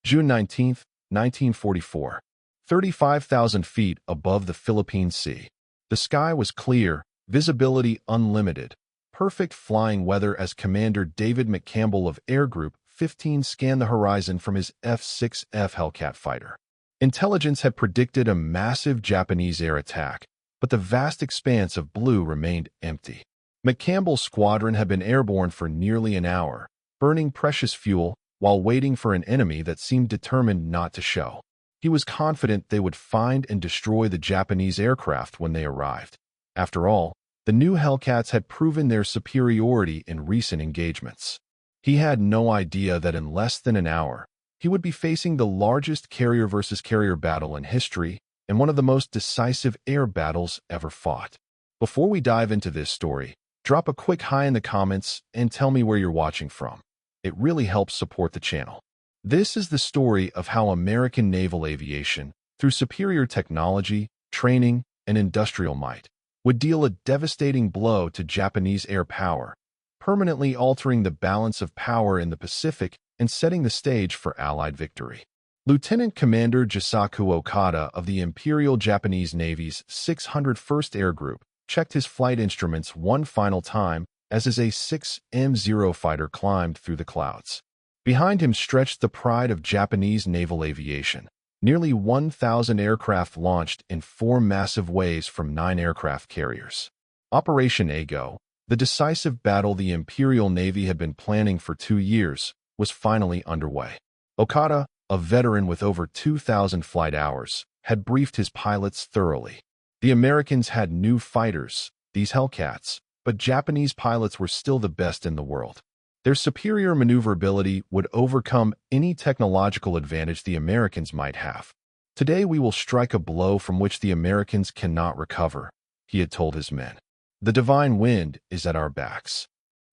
June 19, 1944. 35,000 feet above the Philippine Sea. The sky was clear, visibility unlimited. Perfect flying weather as Commander David McCampbell of Air Group 15 scanned the horizon from his F-6F Hellcat fighter. Intelligence had predicted a massive Japanese air attack, but the vast expanse of blue remained empty. McCampbell's squadron had been airborne for nearly an hour, burning precious fuel while waiting for an enemy that seemed determined not to show. He was confident they would find and destroy the Japanese aircraft when they arrived. After all, the new Hellcats had proven their superiority in recent engagements. He had no idea that in less than an hour, he would be facing the largest carrier versus carrier battle in history and one of the most decisive air battles ever fought. Before we dive into this story, drop a quick hi in the comments and tell me where you're watching from. It really helps support the channel. This is the story of how American naval aviation, through superior technology, training, and industrial might, would deal a devastating blow to Japanese air power, permanently altering the balance of power in the Pacific and setting the stage for Allied victory. Lieutenant Commander Jisaku Okada of the Imperial Japanese Navy's 601st Air Group checked his flight instruments one final time as his A-6M0 fighter climbed through the clouds. Behind him stretched the pride of Japanese naval aviation. Nearly 1,000 aircraft launched in 4 massive waves from 9 aircraft carriers. Operation Ago, the decisive battle the Imperial Navy had been planning for 2 years, was finally underway. Okada, a veteran with over 2,000 flight hours, had briefed his pilots thoroughly. The Americans had new fighters, these Hellcats, but Japanese pilots were still the best in the world. Their superior maneuverability would overcome any technological advantage the Americans might have. Today we will strike a blow from which the Americans cannot recover, he had told his men. The divine wind is at our backs.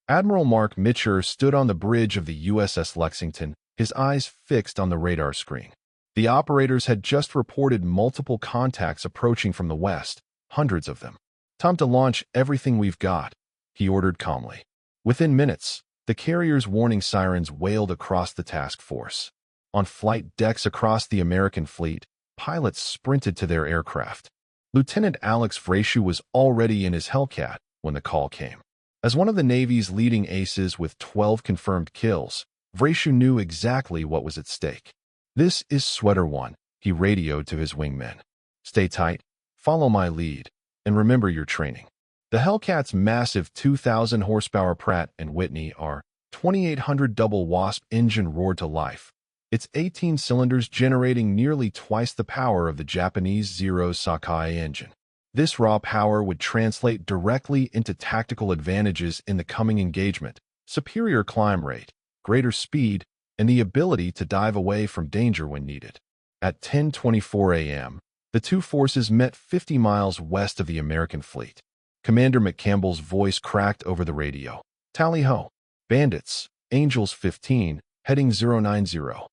Admiral Mark Mitchell stood on the bridge of the USS Lexington, his eyes fixed on the radar screen. The operators had just reported multiple contacts approaching from the west, hundreds of them. Time to launch everything we've got, he ordered calmly. Within minutes, the carrier's warning sirens wailed across the task force. On flight decks across the American fleet, pilots sprinted to their aircraft. Lieutenant Alex Vrashu was already in his Hellcat when the call came. As one of the Navy's leading aces with 12 confirmed kills, Vrashu knew exactly what was at stake. "This is Sweater 1, he radioed to his wingmen. "Stay tight, follow my lead, and remember your training." The Hellcat's massive 2,000 horsepower Pratt & Whitney R-2800 double Wasp engine roared to life, its 18 cylinders generating nearly twice the power of the Japanese Zero Sakai engine. This raw power would translate directly into tactical advantages in the coming engagement: superior climb rate, greater speed, and the ability to dive away from danger when needed. At 10:24 a.m., the two forces met 50 miles west of the American fleet. Commander McCampbell's voice cracked over the radio. "Tally-ho! Bandits, Angels 15, heading 090.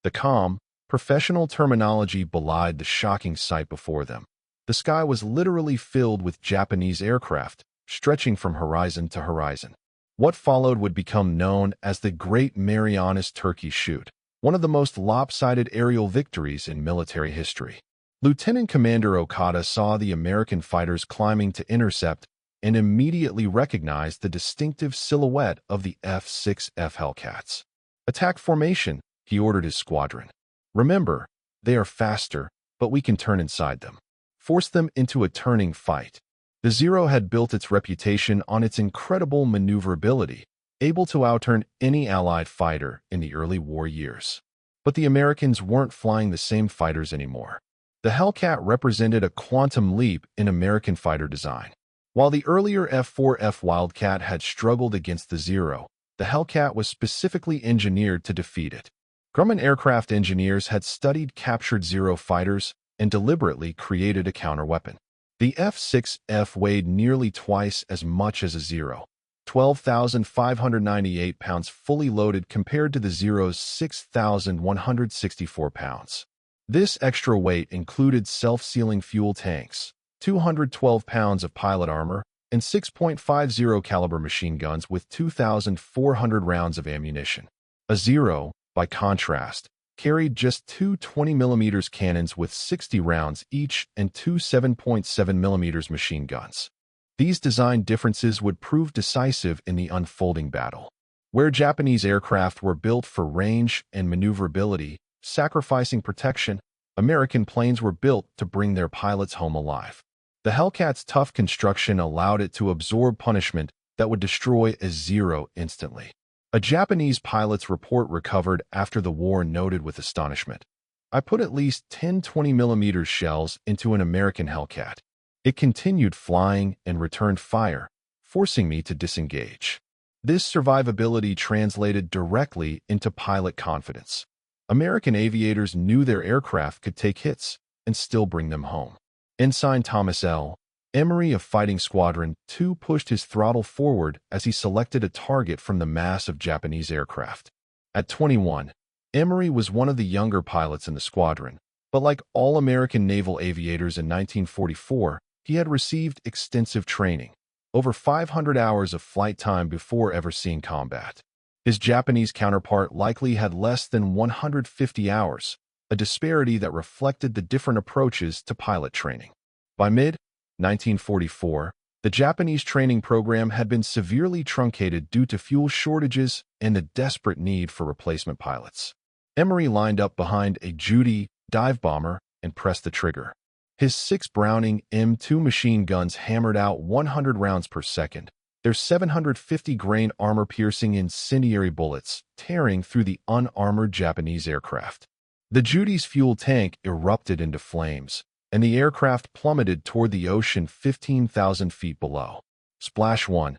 The calm, professional terminology belied the shocking sight before them. The sky was literally filled with Japanese aircraft, stretching from horizon to horizon. What followed would become known as the Great Marianas Turkey Shoot, one of the most lopsided aerial victories in military history. Lieutenant Commander Okada saw the American fighters climbing to intercept and immediately recognized the distinctive silhouette of the F-6F Hellcats. "Attack formation," he ordered his squadron. "Remember, they are faster, but we can turn inside them. Force them into a turning fight." The Zero had built its reputation on its incredible maneuverability, able to outturn any Allied fighter in the early war years. But the Americans weren't flying the same fighters anymore. The Hellcat represented a quantum leap in American fighter design. While the earlier F-4F Wildcat had struggled against the Zero, the Hellcat was specifically engineered to defeat it. Grumman aircraft engineers had studied captured Zero fighters and deliberately created a counterweapon. The F-6F weighed nearly twice as much as a Zero, 12,598 pounds fully loaded compared to the Zero's 6,164 pounds. This extra weight included self-sealing fuel tanks, 212 pounds of pilot armor, and 6.50 caliber machine guns with 2,400 rounds of ammunition. A Zero, by contrast, carried just two 20mm cannons with 60 rounds each and two 7.7mm machine guns. These design differences would prove decisive in the unfolding battle. Where Japanese aircraft were built for range and maneuverability, sacrificing protection, American planes were built to bring their pilots home alive. The Hellcat's tough construction allowed it to absorb punishment that would destroy a zero instantly. A Japanese pilot's report recovered after the war noted with astonishment. I put at least 10 20mm shells into an American Hellcat. It continued flying and returned fire, forcing me to disengage. This survivability translated directly into pilot confidence. American aviators knew their aircraft could take hits and still bring them home. Ensign Thomas L. Emery of Fighting Squadron 2 pushed his throttle forward as he selected a target from the mass of Japanese aircraft. At 21, Emery was one of the younger pilots in the squadron, but like all American naval aviators in 1944, he had received extensive training, over 500 hours of flight time before ever seeing combat. His Japanese counterpart likely had less than 150 hours, a disparity that reflected the different approaches to pilot training. By mid-1944, the Japanese training program had been severely truncated due to fuel shortages and the desperate need for replacement pilots. Emery lined up behind a Judy dive bomber and pressed the trigger. His 6 Browning M2 machine guns hammered out 100 rounds per second, their 750-grain armor-piercing incendiary bullets tearing through the unarmored Japanese aircraft. The Judy's fuel tank erupted into flames, and the aircraft plummeted toward the ocean 15,000 feet below. Splash 1.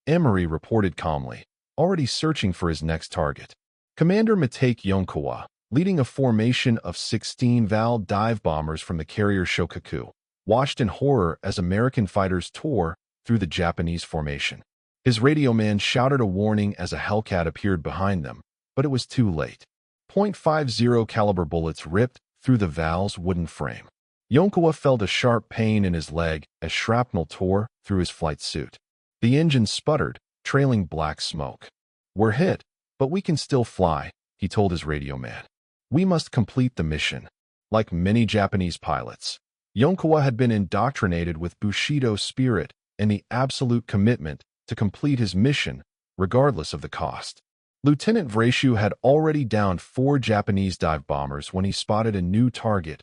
Emery reported calmly, already searching for his next target. Commander Matake Yonkawa, leading a formation of 16 Val dive bombers from the carrier Shokaku, watched in horror as American fighters tore through the Japanese formation. His radio man shouted a warning as a Hellcat appeared behind them, but it was too late. .50 caliber bullets ripped through the Val's wooden frame. Yonkawa felt a sharp pain in his leg as shrapnel tore through his flight suit. The engine sputtered, trailing black smoke. "We're hit, but we can still fly," he told his radio man. "We must complete the mission." Like many Japanese pilots, Yonkawa had been indoctrinated with Bushido spirit and the absolute commitment to complete his mission, regardless of the cost. Lieutenant Vreeshu had already downed 4 Japanese dive bombers when he spotted a new target,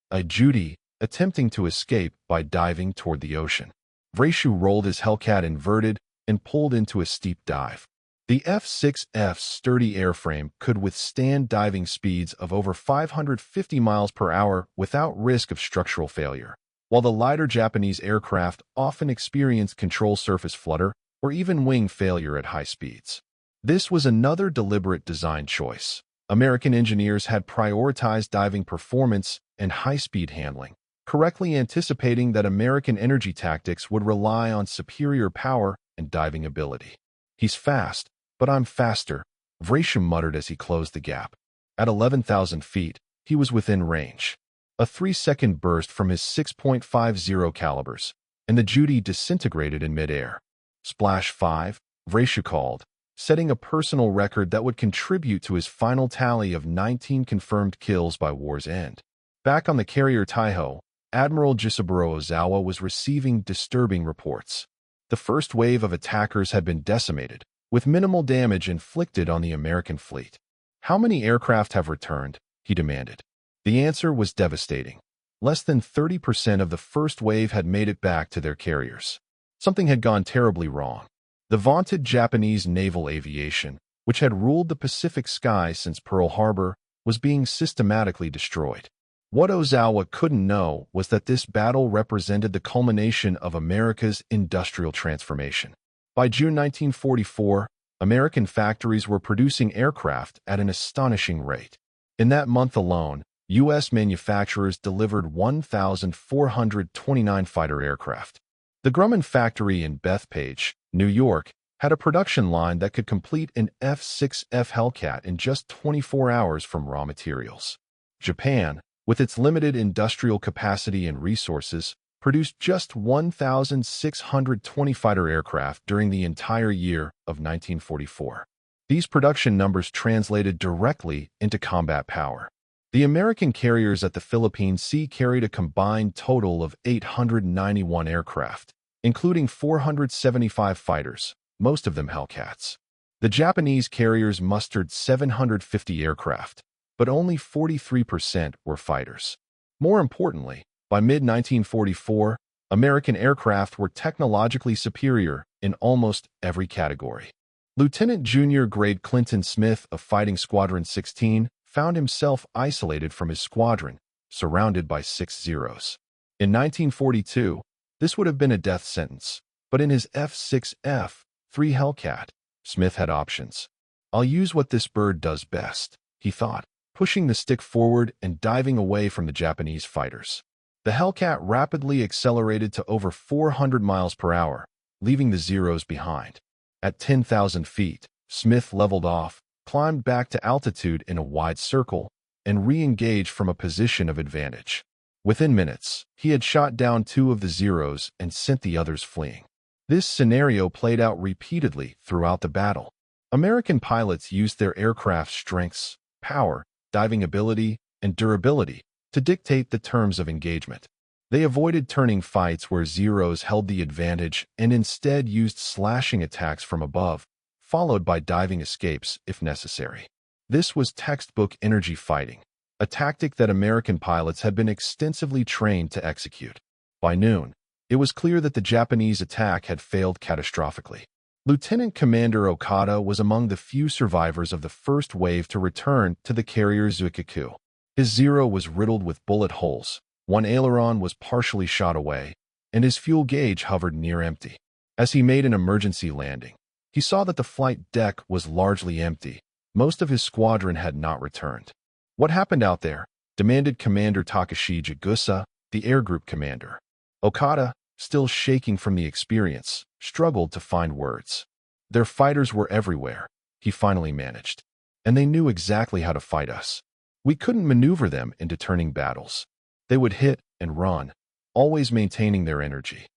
a Judy, attempting to escape by diving toward the ocean. Vreeshu rolled his Hellcat inverted and pulled into a steep dive. The F-6F's sturdy airframe could withstand diving speeds of over 550 miles per hour without risk of structural failure, while the lighter Japanese aircraft often experienced control surface flutter or even wing failure at high speeds. This was another deliberate design choice. American engineers had prioritized diving performance and high-speed handling, correctly anticipating that American energy tactics would rely on superior power and diving ability. "He's fast, but I'm faster," Vreeshu muttered as he closed the gap. At 11,000 feet, he was within range. A 3-second burst from his 6.50 calibers, and the Judy disintegrated in midair. Splash 5, Vreeshu called, setting a personal record that would contribute to his final tally of 19 confirmed kills by war's end. Back on the carrier Taiho, Admiral Jisaburo Ozawa was receiving disturbing reports. The first wave of attackers had been decimated, with minimal damage inflicted on the American fleet. "How many aircraft have returned?" he demanded. The answer was devastating. Less than 30% of the first wave had made it back to their carriers. Something had gone terribly wrong. The vaunted Japanese naval aviation, which had ruled the Pacific sky since Pearl Harbor, was being systematically destroyed. What Ozawa couldn't know was that this battle represented the culmination of America's industrial transformation. By June 1944, American factories were producing aircraft at an astonishing rate. In that month alone, U.S. manufacturers delivered 1,429 fighter aircraft. The Grumman factory in Bethpage, New York, had a production line that could complete an F-6F Hellcat in just 24 hours from raw materials. Japan, with its limited industrial capacity and resources, produced just 1,620 fighter aircraft during the entire year of 1944. These production numbers translated directly into combat power. The American carriers at the Philippine Sea carried a combined total of 891 aircraft, including 475 fighters, most of them Hellcats. The Japanese carriers mustered 750 aircraft, but only 43% were fighters. More importantly, by mid-1944, American aircraft were technologically superior in almost every category. Lieutenant Junior Grade Clinton Smith of Fighting Squadron 16 found himself isolated from his squadron, surrounded by 6 Zeros. In 1942, this would have been a death sentence, but in his F-6F, 3 Hellcat, Smith had options. "I'll use what this bird does best," he thought, pushing the stick forward and diving away from the Japanese fighters. The Hellcat rapidly accelerated to over 400 miles per hour, leaving the Zeros behind. At 10,000 feet, Smith leveled off, climbed back to altitude in a wide circle, and re-engaged from a position of advantage. Within minutes, he had shot down 2 of the Zeros and sent the others fleeing. This scenario played out repeatedly throughout the battle. American pilots used their aircraft's strengths, power, diving ability, and durability to dictate the terms of engagement. They avoided turning fights where Zeros held the advantage and instead used slashing attacks from above, followed by diving escapes if necessary. This was textbook energy fighting, a tactic that American pilots had been extensively trained to execute. By noon, it was clear that the Japanese attack had failed catastrophically. Lieutenant Commander Okada was among the few survivors of the first wave to return to the carrier Zuikaku. His Zero was riddled with bullet holes, one aileron was partially shot away, and his fuel gauge hovered near empty. As he made an emergency landing, he saw that the flight deck was largely empty. Most of his squadron had not returned. "What happened out there?" demanded Commander Takashi Jagusa, the air group commander. Okada, still shaking from the experience, struggled to find words. "Their fighters were everywhere," he finally managed. "And they knew exactly how to fight us. We couldn't maneuver them into turning battles. They would hit and run, always maintaining their energy."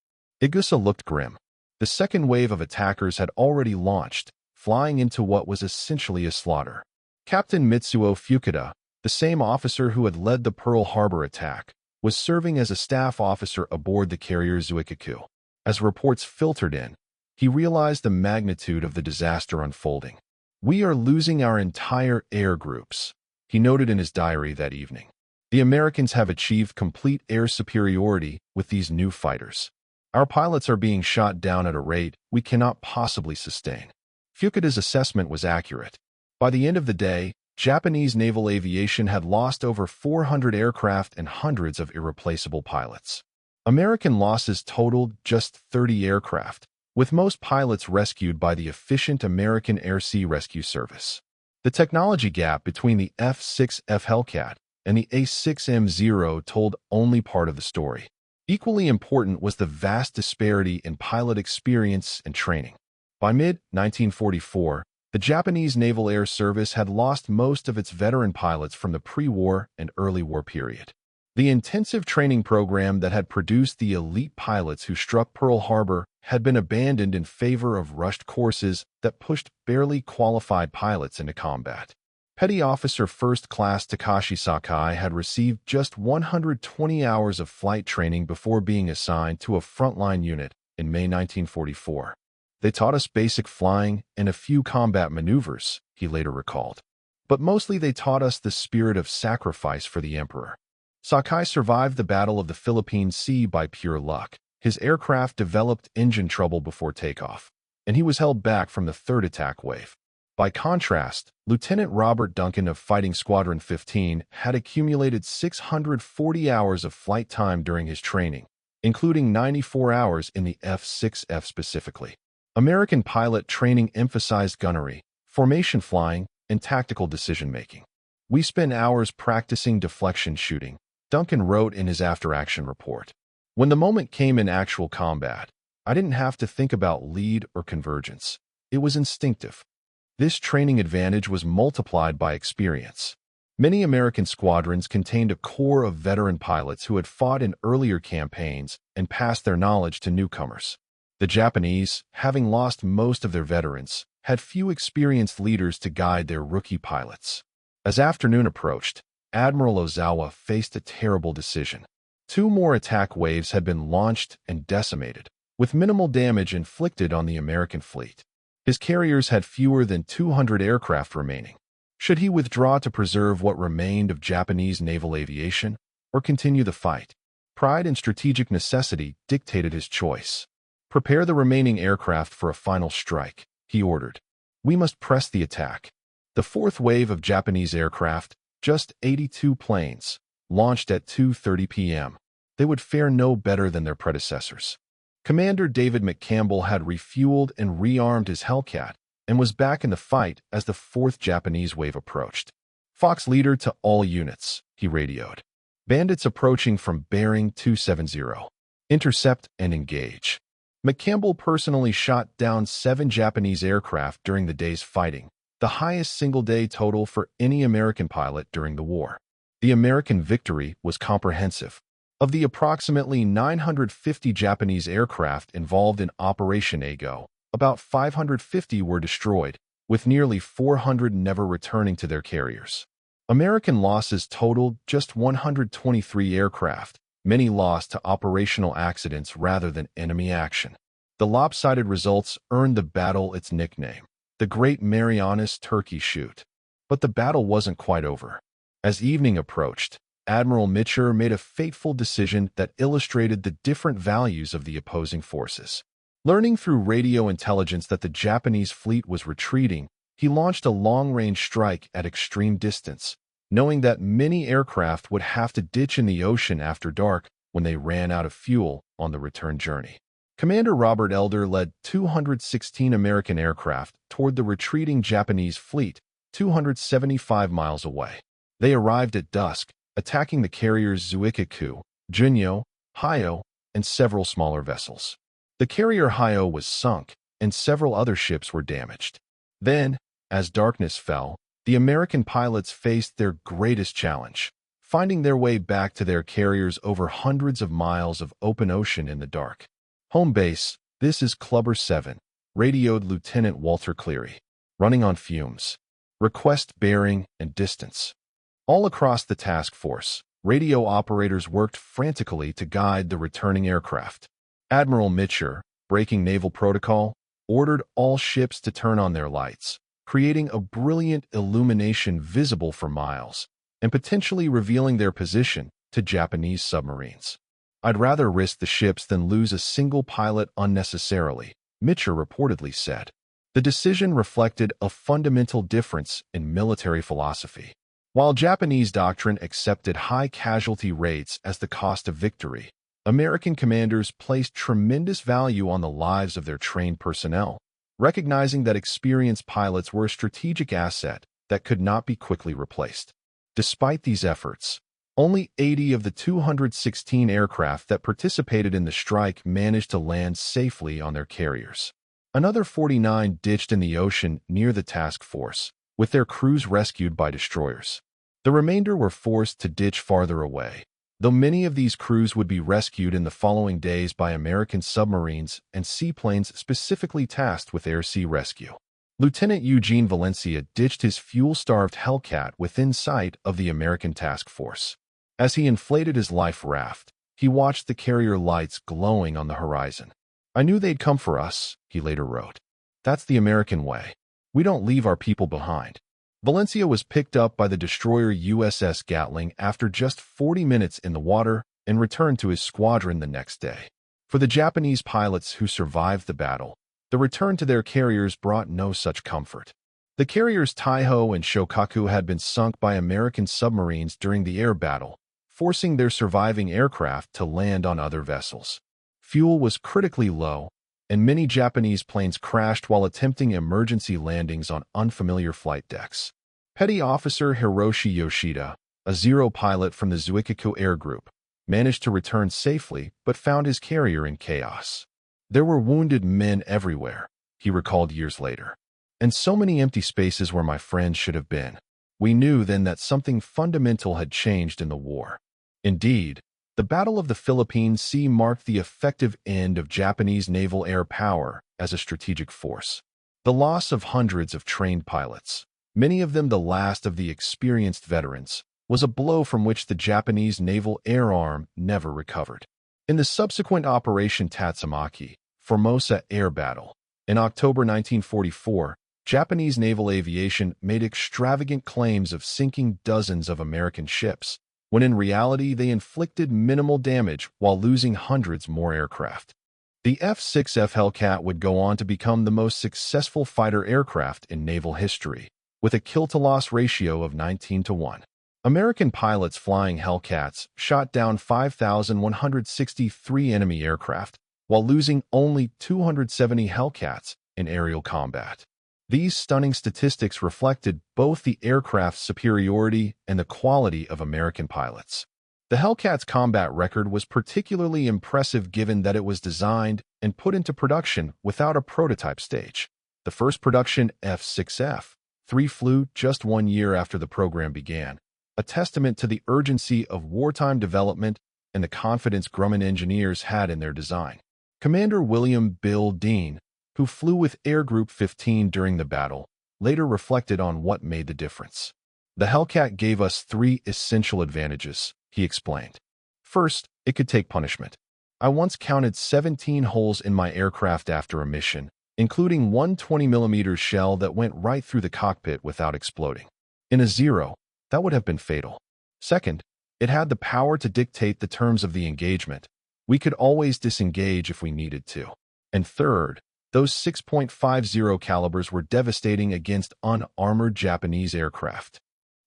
Igusa looked grim. The second wave of attackers had already launched, flying into what was essentially a slaughter. Captain Mitsuo Fukuda, the same officer who had led the Pearl Harbor attack, was serving as a staff officer aboard the carrier Zuikaku. As reports filtered in, he realized the magnitude of the disaster unfolding. "We are losing our entire air groups," he noted in his diary that evening. "The Americans have achieved complete air superiority with these new fighters. Our pilots are being shot down at a rate we cannot possibly sustain." Fukuda's assessment was accurate. By the end of the day, Japanese naval aviation had lost over 400 aircraft and hundreds of irreplaceable pilots. American losses totaled just 30 aircraft, with most pilots rescued by the efficient American Air Sea Rescue Service. The technology gap between the F-6F Hellcat and the A-6M0 told only part of the story. Equally important was the vast disparity in pilot experience and training. By mid-1944, the Japanese Naval Air Service had lost most of its veteran pilots from the pre-war and early war period. The intensive training program that had produced the elite pilots who struck Pearl Harbor had been abandoned in favor of rushed courses that pushed barely qualified pilots into combat. Petty Officer First Class Takashi Sakai had received just 120 hours of flight training before being assigned to a frontline unit in May 1944. "They taught us basic flying and a few combat maneuvers," he later recalled. "But mostly they taught us the spirit of sacrifice for the Emperor." Sakai survived the Battle of the Philippine Sea by pure luck. His aircraft developed engine trouble before takeoff, and he was held back from the third attack wave. By contrast, Lieutenant Robert Duncan of Fighting Squadron 15 had accumulated 640 hours of flight time during his training, including 94 hours in the F-6F specifically. American pilot training emphasized gunnery, formation flying, and tactical decision-making. "We spent hours practicing deflection shooting," Duncan wrote in his after-action report. "When the moment came in actual combat, I didn't have to think about lead or convergence. It was instinctive." This training advantage was multiplied by experience. Many American squadrons contained a core of veteran pilots who had fought in earlier campaigns and passed their knowledge to newcomers. The Japanese, having lost most of their veterans, had few experienced leaders to guide their rookie pilots. As afternoon approached, Admiral Ozawa faced a terrible decision. 2 more attack waves had been launched and decimated, with minimal damage inflicted on the American fleet. His carriers had fewer than 200 aircraft remaining. Should he withdraw to preserve what remained of Japanese naval aviation, or continue the fight? Pride and strategic necessity dictated his choice. "Prepare the remaining aircraft for a final strike," he ordered. "We must press the attack." The 4th wave of Japanese aircraft, just 82 planes, launched at 2:30 p.m. They would fare no better than their predecessors. Commander David McCampbell had refueled and rearmed his Hellcat and was back in the fight as the 4th Japanese wave approached. "Fox leader to all units," he radioed. "Bandits approaching from bearing 270. Intercept and engage." McCampbell personally shot down 7 Japanese aircraft during the day's fighting, the highest single-day total for any American pilot during the war. The American victory was comprehensive. Of the approximately 950 Japanese aircraft involved in Operation Ago, about 550 were destroyed, with nearly 400 never returning to their carriers. American losses totaled just 123 aircraft, many lost to operational accidents rather than enemy action. The lopsided results earned the battle its nickname, the Great Marianas Turkey Shoot. But the battle wasn't quite over. As evening approached, Admiral Mitcher made a fateful decision that illustrated the different values of the opposing forces. Learning through radio intelligence that the Japanese fleet was retreating, he launched a long-range strike at extreme distance, knowing that many aircraft would have to ditch in the ocean after dark when they ran out of fuel on the return journey. Commander Robert Elder led 216 American aircraft toward the retreating Japanese fleet, 275 miles away. They arrived at dusk, attacking the carriers Zuikaku, Junyo, Hyo, and several smaller vessels. The carrier Hyo was sunk, and several other ships were damaged. Then, as darkness fell, the American pilots faced their greatest challenge, finding their way back to their carriers over hundreds of miles of open ocean in the dark. "Home base, this is Clubber 7, radioed Lieutenant Walter Cleary. Running on fumes. Request bearing and distance." All across the task force, radio operators worked frantically to guide the returning aircraft. Admiral Mitcher, breaking naval protocol, ordered all ships to turn on their lights, creating a brilliant illumination visible for miles, and potentially revealing their position to Japanese submarines. "I'd rather risk the ships than lose a single pilot unnecessarily," Mitcher reportedly said. The decision reflected a fundamental difference in military philosophy. While Japanese doctrine accepted high casualty rates as the cost of victory, American commanders placed tremendous value on the lives of their trained personnel, recognizing that experienced pilots were a strategic asset that could not be quickly replaced. Despite these efforts, only 80 of the 216 aircraft that participated in the strike managed to land safely on their carriers. Another 49 ditched in the ocean near the task force, with their crews rescued by destroyers. The remainder were forced to ditch farther away, though many of these crews would be rescued in the following days by American submarines and seaplanes specifically tasked with air-sea rescue. Lieutenant Eugene Valencia ditched his fuel-starved Hellcat within sight of the American task force. As he inflated his life raft, he watched the carrier lights glowing on the horizon. "I knew they'd come for us," he later wrote. "That's the American way. We don't leave our people behind." Valencia was picked up by the destroyer USS Gatling after just 40 minutes in the water and returned to his squadron the next day. For the Japanese pilots who survived the battle, the return to their carriers brought no such comfort. The carriers Taiho and Shokaku had been sunk by American submarines during the air battle, forcing their surviving aircraft to land on other vessels. Fuel was critically low, and many Japanese planes crashed while attempting emergency landings on unfamiliar flight decks. Petty Officer Hiroshi Yoshida, a Zero pilot from the Zuikaku Air Group, managed to return safely but found his carrier in chaos. "There were wounded men everywhere," he recalled years later, "and so many empty spaces where my friends should have been. We knew then that something fundamental had changed in the war." Indeed, the Battle of the Philippine Sea marked the effective end of Japanese naval air power as a strategic force. The loss of hundreds of trained pilots, many of them the last of the experienced veterans, was a blow from which the Japanese Naval Air Arm never recovered. In the subsequent Operation Tatsumaki, Formosa Air Battle, in October 1944, Japanese naval aviation made extravagant claims of sinking dozens of American ships, when in reality they inflicted minimal damage while losing hundreds more aircraft. The F-6F Hellcat would go on to become the most successful fighter aircraft in naval history, with a kill-to-loss ratio of 19-1. American pilots flying Hellcats shot down 5,163 enemy aircraft, while losing only 270 Hellcats in aerial combat. These stunning statistics reflected both the aircraft's superiority and the quality of American pilots. The Hellcat's combat record was particularly impressive given that it was designed and put into production without a prototype stage. The first production F-6F-3 flew just 1 year after the program began, a testament to the urgency of wartime development and the confidence Grumman engineers had in their design. Commander William Bill Dean, who flew with Air Group 15 during the battle, later reflected on what made the difference. The Hellcat gave us 3 essential advantages, he explained. First, it could take punishment. I once counted 17 holes in my aircraft after a mission, including one 20mm shell that went right through the cockpit without exploding. In a Zero, that would have been fatal. Second, it had the power to dictate the terms of the engagement. We could always disengage if we needed to. And third, those 6.50 calibers were devastating against unarmored Japanese aircraft.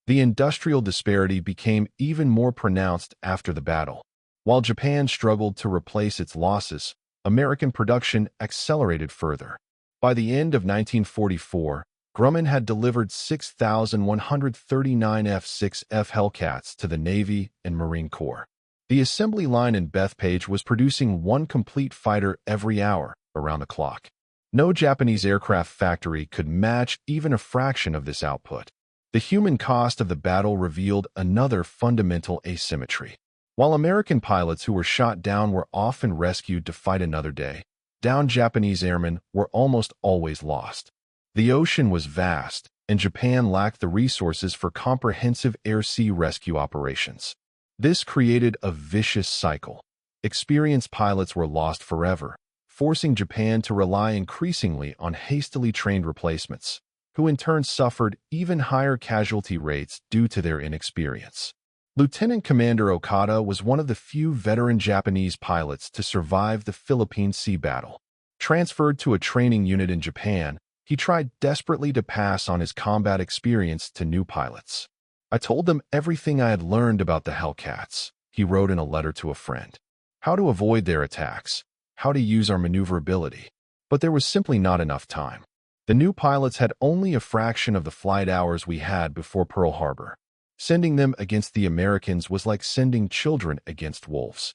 The industrial disparity became even more pronounced after the battle. While Japan struggled to replace its losses, American production accelerated further. By the end of 1944, Grumman had delivered 6,139 F-6F Hellcats to the Navy and Marine Corps. The assembly line in Bethpage was producing one complete fighter every hour, around the clock. No Japanese aircraft factory could match even a fraction of this output. The human cost of the battle revealed another fundamental asymmetry. While American pilots who were shot down were often rescued to fight another day, downed Japanese airmen were almost always lost. The ocean was vast, and Japan lacked the resources for comprehensive air-sea rescue operations. This created a vicious cycle. Experienced pilots were lost forever, forcing Japan to rely increasingly on hastily trained replacements, who in turn suffered even higher casualty rates due to their inexperience. Lieutenant Commander Okada was one of the few veteran Japanese pilots to survive the Philippine Sea battle. Transferred to a training unit in Japan, he tried desperately to pass on his combat experience to new pilots. I told them everything I had learned about the Hellcats, he wrote in a letter to a friend. How to avoid their attacks, how to use our maneuverability. But there was simply not enough time. The new pilots had only a fraction of the flight hours we had before Pearl Harbor. Sending them against the Americans was like sending children against wolves.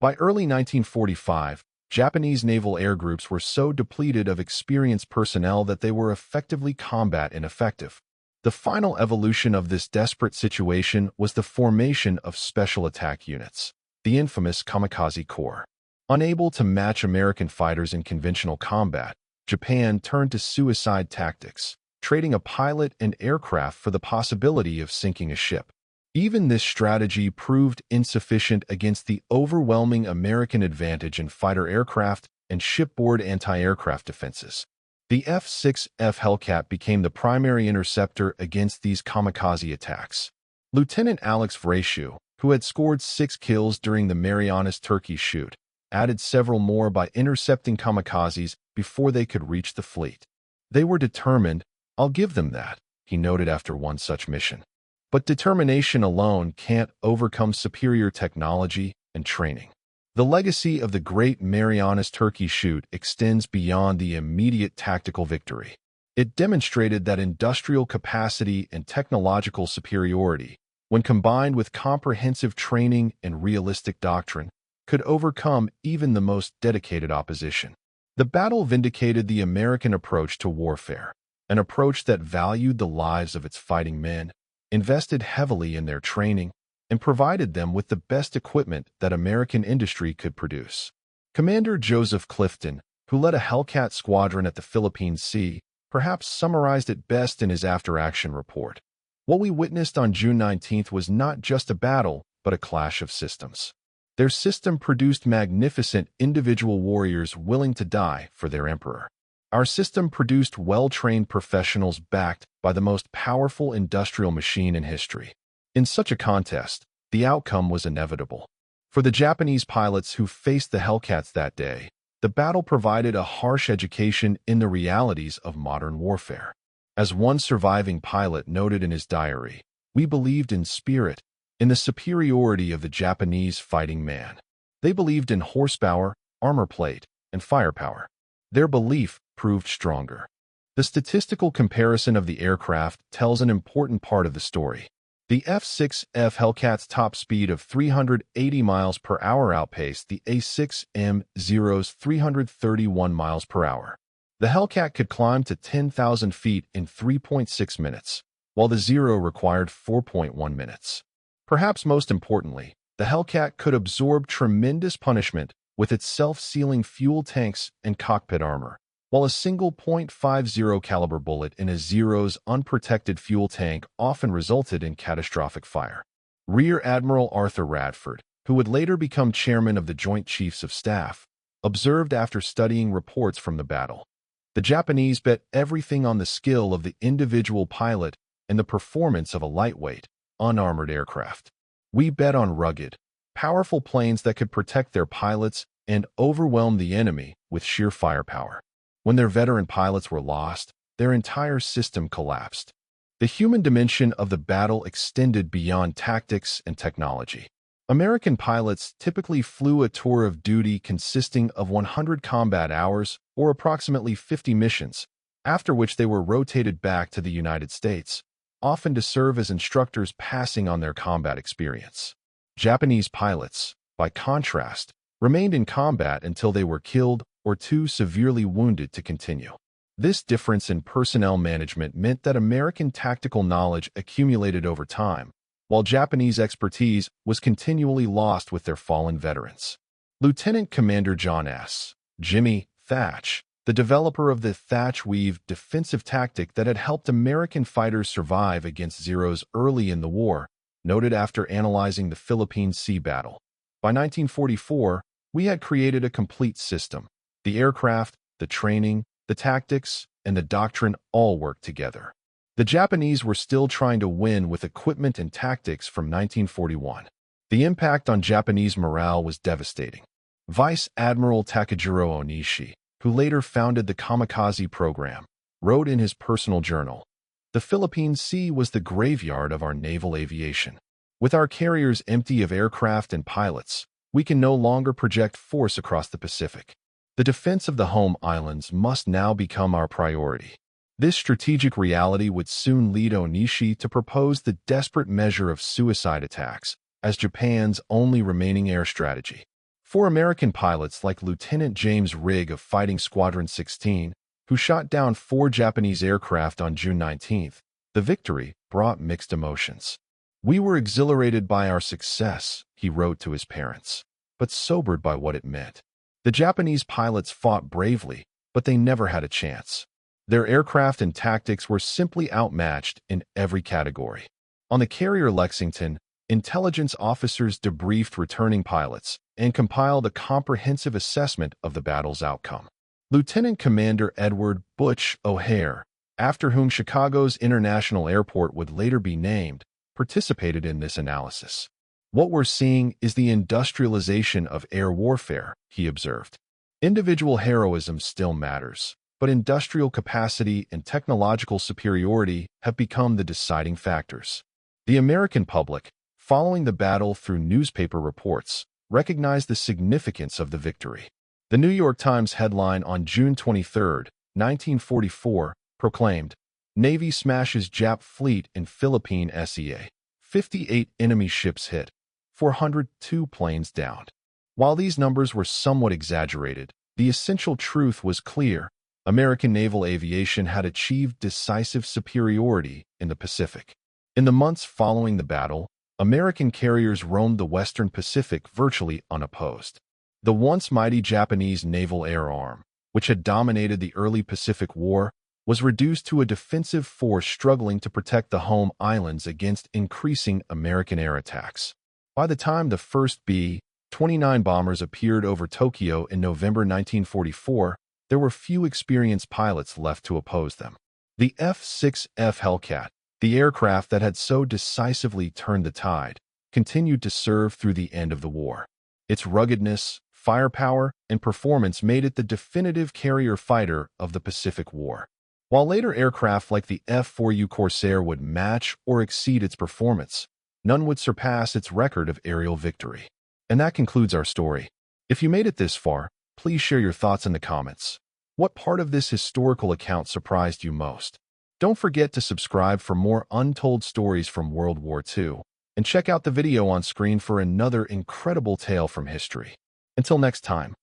By early 1945, Japanese naval air groups were so depleted of experienced personnel that they were effectively combat ineffective. The final evolution of this desperate situation was the formation of special attack units, the infamous Kamikaze Corps. Unable to match American fighters in conventional combat, Japan turned to suicide tactics, trading a pilot and aircraft for the possibility of sinking a ship. Even this strategy proved insufficient against the overwhelming American advantage in fighter aircraft and shipboard anti-aircraft defenses. The F-6F Hellcat became the primary interceptor against these kamikaze attacks. Lieutenant Alex Vrashu, who had scored 6 kills during the Marianas Turkey shoot, added several more by intercepting kamikazes before they could reach the fleet. They were determined. I'll give them that, he noted after one such mission. But determination alone can't overcome superior technology and training. The legacy of the Great Marianas Turkey shoot extends beyond the immediate tactical victory. It demonstrated that industrial capacity and technological superiority, when combined with comprehensive training and realistic doctrine, could overcome even the most dedicated opposition. The battle vindicated the American approach to warfare, an approach that valued the lives of its fighting men, invested heavily in their training, and provided them with the best equipment that American industry could produce. Commander Joseph Clifton, who led a Hellcat squadron at the Philippine Sea, perhaps summarized it best in his after-action report. What we witnessed on June 19th was not just a battle, but a clash of systems. Their system produced magnificent individual warriors willing to die for their emperor. Our system produced well-trained professionals backed by the most powerful industrial machine in history. In such a contest, the outcome was inevitable. For the Japanese pilots who faced the Hellcats that day, the battle provided a harsh education in the realities of modern warfare. As one surviving pilot noted in his diary, "We believed in spirit, in the superiority of the Japanese fighting man. They believed in horsepower, armor plate, and firepower. Their belief proved stronger." The statistical comparison of the aircraft tells an important part of the story. The F-6F Hellcat's top speed of 380 miles per hour outpaced the A-6M0's 331 miles per hour. The Hellcat could climb to 10,000 feet in 3.6 minutes, while the Zero required 4.1 minutes. Perhaps most importantly, the Hellcat could absorb tremendous punishment with its self-sealing fuel tanks and cockpit armor, while a single .50 caliber bullet in a Zero's unprotected fuel tank often resulted in catastrophic fire. Rear Admiral Arthur Radford, who would later become chairman of the Joint Chiefs of Staff, observed after studying reports from the battle. The Japanese bet everything on the skill of the individual pilot and the performance of a lightweight, unarmored aircraft. We bet on rugged, powerful planes that could protect their pilots and overwhelm the enemy with sheer firepower. When their veteran pilots were lost, their entire system collapsed. The human dimension of the battle extended beyond tactics and technology. American pilots typically flew a tour of duty consisting of 100 combat hours or approximately 50 missions, after which they were rotated back to the United States, often to serve as instructors passing on their combat experience. Japanese pilots, by contrast, remained in combat until they were killed or too severely wounded to continue. This difference in personnel management meant that American tactical knowledge accumulated over time, while Japanese expertise was continually lost with their fallen veterans. Lieutenant Commander John S. Jimmy Thatch, the developer of the Thatch Weave defensive tactic that had helped American fighters survive against Zeros early in the war, noted after analyzing the Philippine Sea battle, "By 1944, we had created a complete system. The aircraft, the training, the tactics, and the doctrine all worked together." The Japanese were still trying to win with equipment and tactics from 1941. The impact on Japanese morale was devastating. Vice Admiral Takajiro Onishi, who later founded the Kamikaze program, wrote in his personal journal, "The Philippine Sea was the graveyard of our naval aviation. With our carriers empty of aircraft and pilots, we can no longer project force across the Pacific. The defense of the home islands must now become our priority." This strategic reality would soon lead Onishi to propose the desperate measure of suicide attacks as Japan's only remaining air strategy. For American pilots like Lieutenant James Rigg of Fighting Squadron 16, who shot down 4 Japanese aircraft on June 19th, the victory brought mixed emotions. "We were exhilarated by our success," he wrote to his parents, "but sobered by what it meant. The Japanese pilots fought bravely, but they never had a chance. Their aircraft and tactics were simply outmatched in every category." On the carrier Lexington, intelligence officers debriefed returning pilots and compiled a comprehensive assessment of the battle's outcome. Lieutenant Commander Edward "Butch" O'Hare, after whom Chicago's International Airport would later be named, participated in this analysis. "What we're seeing is the industrialization of air warfare," he observed. "Individual heroism still matters, but industrial capacity and technological superiority have become the deciding factors." The American public, following the battle through newspaper reports, recognized the significance of the victory. The New York Times headline on June 23, 1944, proclaimed, "Navy smashes Jap fleet in Philippine SEA. 58 enemy ships hit. 402 planes downed." While these numbers were somewhat exaggerated, the essential truth was clear. American naval aviation had achieved decisive superiority in the Pacific. In the months following the battle, American carriers roamed the Western Pacific virtually unopposed. The once mighty Japanese naval air arm, which had dominated the early Pacific War, was reduced to a defensive force struggling to protect the home islands against increasing American air attacks. By the time the first B-29 bombers appeared over Tokyo in November 1944, there were few experienced pilots left to oppose them. The F-6F Hellcat, the aircraft that had so decisively turned the tide, continued to serve through the end of the war. Its ruggedness, firepower, and performance made it the definitive carrier fighter of the Pacific War. While later aircraft like the F-4U Corsair would match or exceed its performance, none would surpass its record of aerial victory. And that concludes our story. If you made it this far, please share your thoughts in the comments. What part of this historical account surprised you most? Don't forget to subscribe for more untold stories from World War II, and check out the video on screen for another incredible tale from history. Until next time.